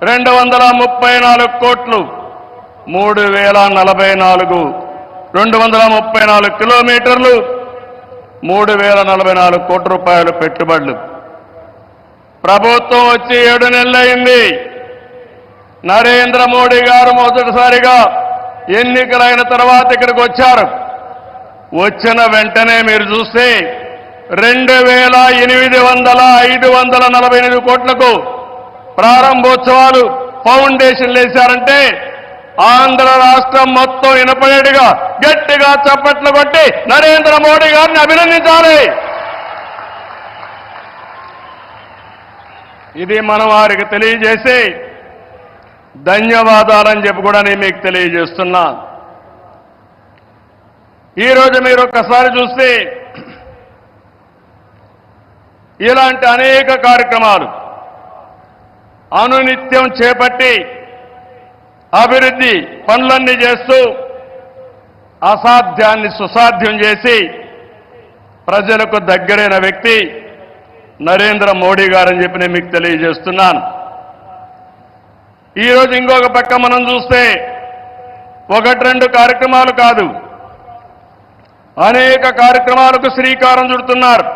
234 కోట్లు 234 కిలోమీటర్లు 3044 కోట్ల రూపాయలు పెట్టుబడులు. ప్రభుత్వం వచ్చి 7 నెలలైంది. నరేంద్ర మోడీ గారు మొదటిసారిగా ఎన్నికలైన తర్వాత ఇక్కడికి వచ్చారు. వచ్చిన వెంటనే మీరు చూస్తే 2800 కోట్లకు ప్రారంభోత్సవాలు ఫౌండేషన్లు వేశారంటే ఆంధ్ర రాష్ట్రం మొత్తం ఇనపడేట్టుగా గట్టిగా చప్పట్లు కొట్టి నరేంద్ర మోడీ గారిని అభినందించాలి. ఇది మనం వారికి తెలియజేసి ధన్యవాదాలని చెప్పి కూడా నేను మీకు తెలియజేస్తున్నా. ఈరోజు మీరు ఒక్కసారి చూస్తే ఇలాంటి అనేక కార్యక్రమాలు అనునిత్యం చేపట్టి అభివృద్ధి పనులన్నీ చేస్తూ అసాధ్యాన్ని సుసాధ్యం చేసి ప్రజలకు దగ్గరైన వ్యక్తి నరేంద్ర మోడీ గారని చెప్పి నేను మీకు తెలియజేస్తున్నాను. ఈరోజు ఇంకొక పక్క మనం చూస్తే 1-2 కార్యక్రమాలు కాదు, అనేక కార్యక్రమాలకు శ్రీకారం చుడుతున్నారు.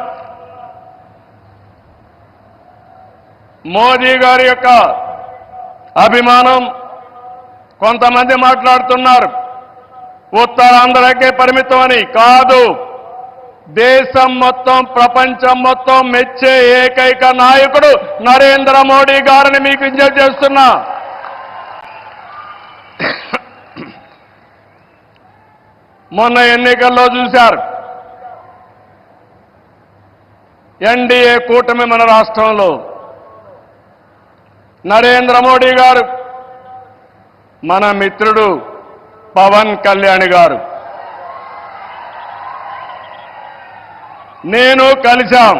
మోదీ గారి యొక్క అభిమానం కొంతమంది మాట్లాడుతున్నారు ఉత్తరాంధ్రకే పరిమితం అని. కాదు, దేశం మొత్తం ప్రపంచం మొత్తం మెచ్చే ఏకైక నాయకుడు నరేంద్ర మోడీ గారిని మీకు విజ్ఞప్తి చేస్తున్నా. మొన్న ఎన్నికల్లో చూశారు, ఎన్డీఏ కూటమి మన రాష్ట్రంలో నరేంద్ర మోడీ గారు, మన మిత్రుడు పవన్ కళ్యాణ్ గారు, నేను కలిశాం.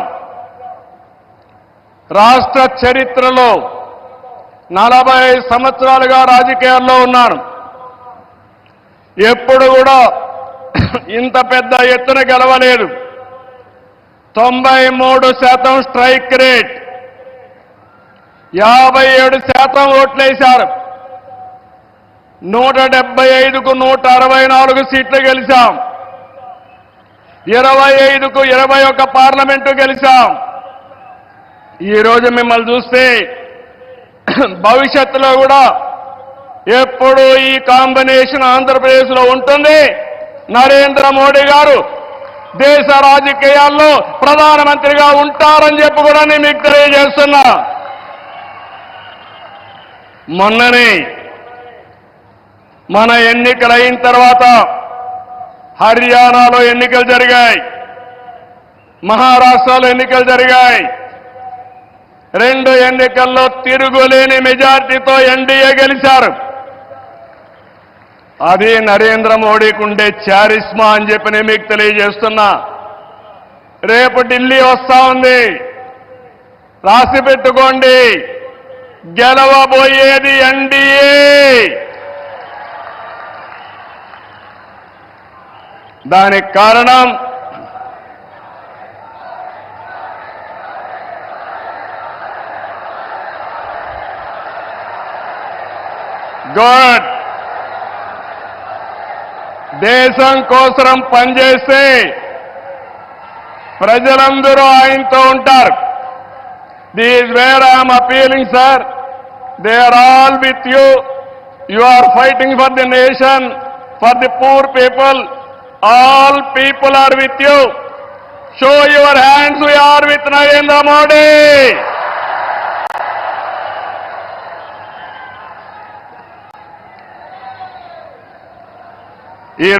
రాష్ట్ర చరిత్రలో 40 సంవత్సరాలుగా రాజకీయాల్లో ఉన్నాను. ఎప్పుడు కూడా ఇంత పెద్ద ఎత్తున గెలవలేదు. 93% స్ట్రైక్ రేట్, 57% ఓట్లేశారు. 175కు 164 సీట్లు గెలిచాం. 25కు 21 పార్లమెంటు గెలిచాం. ఈరోజు మిమ్మల్ని చూస్తే భవిష్యత్తులో కూడా ఎప్పుడు ఈ కాంబినేషన్ ఆంధ్రప్రదేశ్లో ఉంటుంది. నరేంద్ర మోడీ గారు దేశ రాజకీయాల్లో ప్రధానమంత్రిగా ఉంటారని చెప్పి కూడా నేను మీకు తెలియజేస్తున్నా. మొన్ననే మన ఎన్నికలు అయిన తర్వాత హర్యానాలో ఎన్నికలు జరిగాయి, మహారాష్ట్రలో ఎన్నికలు జరిగాయి. 2 ఎన్నికల్లో తిరుగులేని మెజార్టీతో ఎన్డీఏ గెలిచారు. అది నరేంద్ర మోడీకి ఉండే చారిస్మా అని చెప్పి నేను మీకు తెలియజేస్తున్నా. రేపు ఢిల్లీ వస్తా ఉంది, రాసి పెట్టుకోండి. గెలవబోయేది ఎన్డీఏ. దానికి కారణం గుడ్, దేశం కోసం పనిచేస్తే ప్రజలందరూ ఆయనతో ఉంటారు. This is where I am appealing, sir. They are all with you. You are fighting for the nation, for the poor people. All people are with you. Show your hands. We are with Narendra Modi.